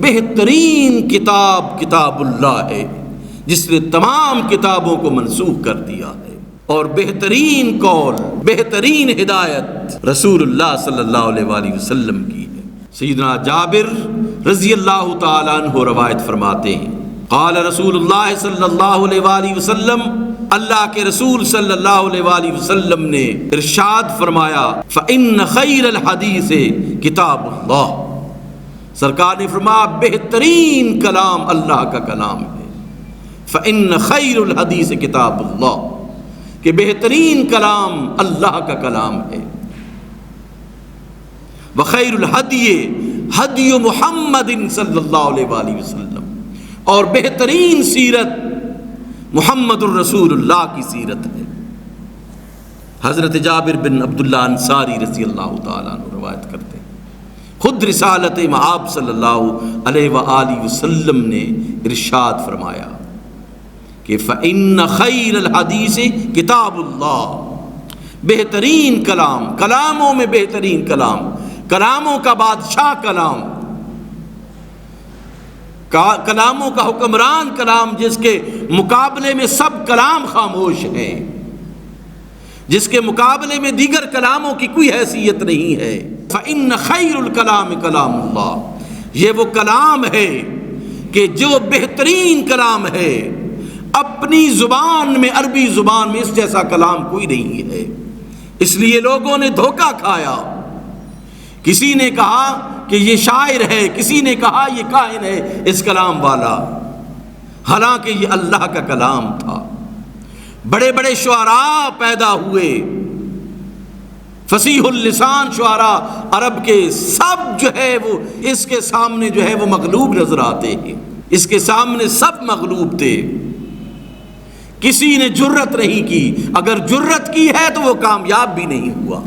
بہترین کتاب کتاب اللہ ہے جس نے تمام کتابوں کو منسوخ کر دیا ہے، اور بہترین قول، بہترین ہدایت رسول اللہ صلی اللہ علیہ وآلہ وسلم کی ہے۔ سیدنا جابر رضی اللہ تعالیٰ عنہ روایت فرماتے ہیں، قال رسول اللہ صلی اللہ علیہ وآلہ وسلم، اللہ کے رسول صلی اللہ علیہ وآلہ وسلم نے ارشاد فرمایا، فإن خیر الحدیث کتاب اللہ، سرکار نے فرمایا بہترین کلام اللہ کا کلام ہے، فإن خیر الحدیث کتاب اللہ، کہ بہترین کلام اللہ کا کلام ہے، وخیر الہدی ہدی محمد صلی اللہ علیہ وآلہ وسلم، اور بہترین سیرت محمد الرسول اللہ کی سیرت ہے۔ حضرت جابر بن عبداللہ انصاری رضی اللہ تعالیٰ عنہ روایت کرتے ہیں، خود رسالت مآب صلی اللہ علیہ وآلہ وسلم نے ارشاد فرمایا کہ فإن خیر الحدیث کتاب اللہ، بہترین کلام، کلاموں میں بہترین کلام، کلاموں کا بادشاہ کلام، کلاموں کا حکمران کلام، جس کے مقابلے میں سب کلام خاموش ہیں، جس کے مقابلے میں دیگر کلاموں کی کوئی حیثیت نہیں ہے۔ فإن خیر الکلام کلام اللہ، یہ وہ کلام ہے کہ جو بہترین کلام ہے، اپنی زبان میں، عربی زبان میں اس جیسا کلام کوئی نہیں ہے۔ اس لیے لوگوں نے دھوکہ کھایا، کسی نے کہا کہ یہ شاعر ہے، کسی نے کہا یہ کاہن ہے اس کلام والا، حالانکہ یہ اللہ کا کلام تھا۔ بڑے بڑے شعراء پیدا ہوئے، فصیح اللسان شعراء عرب کے، سب جو ہے وہ اس کے سامنے جو ہے وہ مغلوب نظر آتے ہیں، اس کے سامنے سب مغلوب تھے، کسی نے جرت نہیں کی، اگر جرت کی ہے تو وہ کامیاب بھی نہیں ہوا۔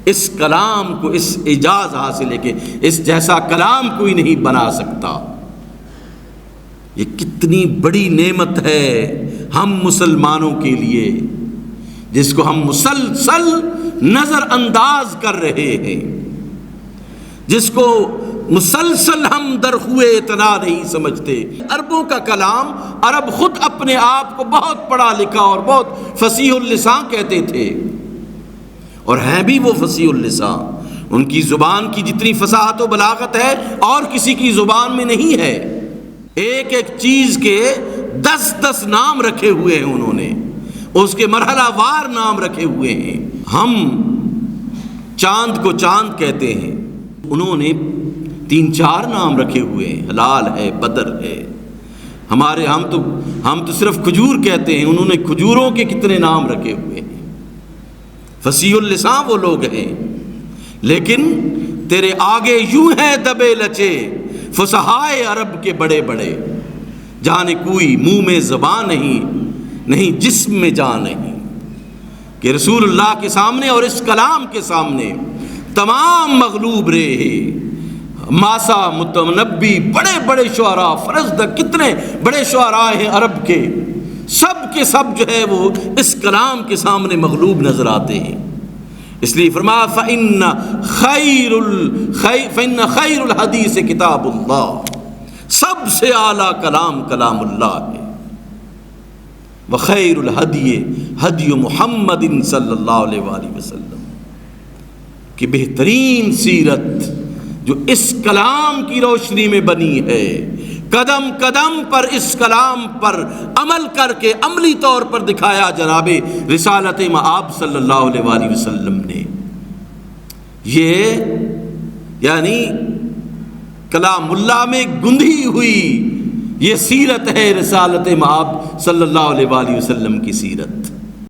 اس کلام کو، اس اعجاز حاصل ہے کہ اس جیسا کلام کوئی نہیں بنا سکتا۔ یہ کتنی بڑی نعمت ہے ہم مسلمانوں کے لیے، جس کو ہم مسلسل نظر انداز کر رہے ہیں، جس کو مسلسل ہم درخوئے اطلاع نہیں سمجھتے۔ عربوں کا کلام، عرب خود اپنے آپ کو بہت پڑھا لکھا اور بہت فصیح اللسان کہتے تھے، اور ہیں بھی وہ فصیح اللسان۔ ان کی زبان کی جتنی فصاحت و بلاغت ہے اور کسی کی زبان میں نہیں ہے۔ ایک ایک چیز کے 10 نام رکھے ہوئے ہیں انہوں نے، اس کے مرحلہ وار نام رکھے ہوئے ہیں۔ ہم چاند کو چاند کہتے ہیں، انہوں نے 3-4 نام رکھے ہوئے ہیں، ہلال ہے، بدر ہے۔ ہمارے ہم تو صرف کھجور کہتے ہیں، انہوں نے کھجوروں کے کتنے نام رکھے ہوئے ہیں۔ فصیح اللسان وہ لوگ ہیں، لیکن تیرے آگے یوں ہیں دبے لچے فصحائے عرب کے بڑے بڑے، جانے کوئی منہ میں زبان نہیں جسم میں جان نہیں، کہ رسول اللہ کے سامنے اور اس کلام کے سامنے تمام مغلوب رہے۔ ماسا، متنبی، بڑے بڑے شعراء، فرزدق، کتنے بڑے شعراء ہیں عرب کے سب جو ہے وہ اس کلام کے سامنے مغلوب نظر آتے ہیں۔ اس لیے فرمایا فإن خیر الحدیث کتاب اللہ، سب سے اعلیٰ کلام کلام اللہ ہے، وخیر الہدی ہدی محمد صلی اللہ علیہ وآلہ وسلم، کہ بہترین سیرت جو اس کلام کی روشنی میں بنی ہے، قدم قدم پر اس کلام پر عمل کر کے عملی طور پر دکھایا جناب رسالت مآب صلی اللہ علیہ وآلہ وسلم نے۔ یہ یعنی کلام اللہ میں گندھی ہوئی یہ سیرت ہے رسالت مآب صلی اللہ علیہ وآلہ وسلم کی سیرت۔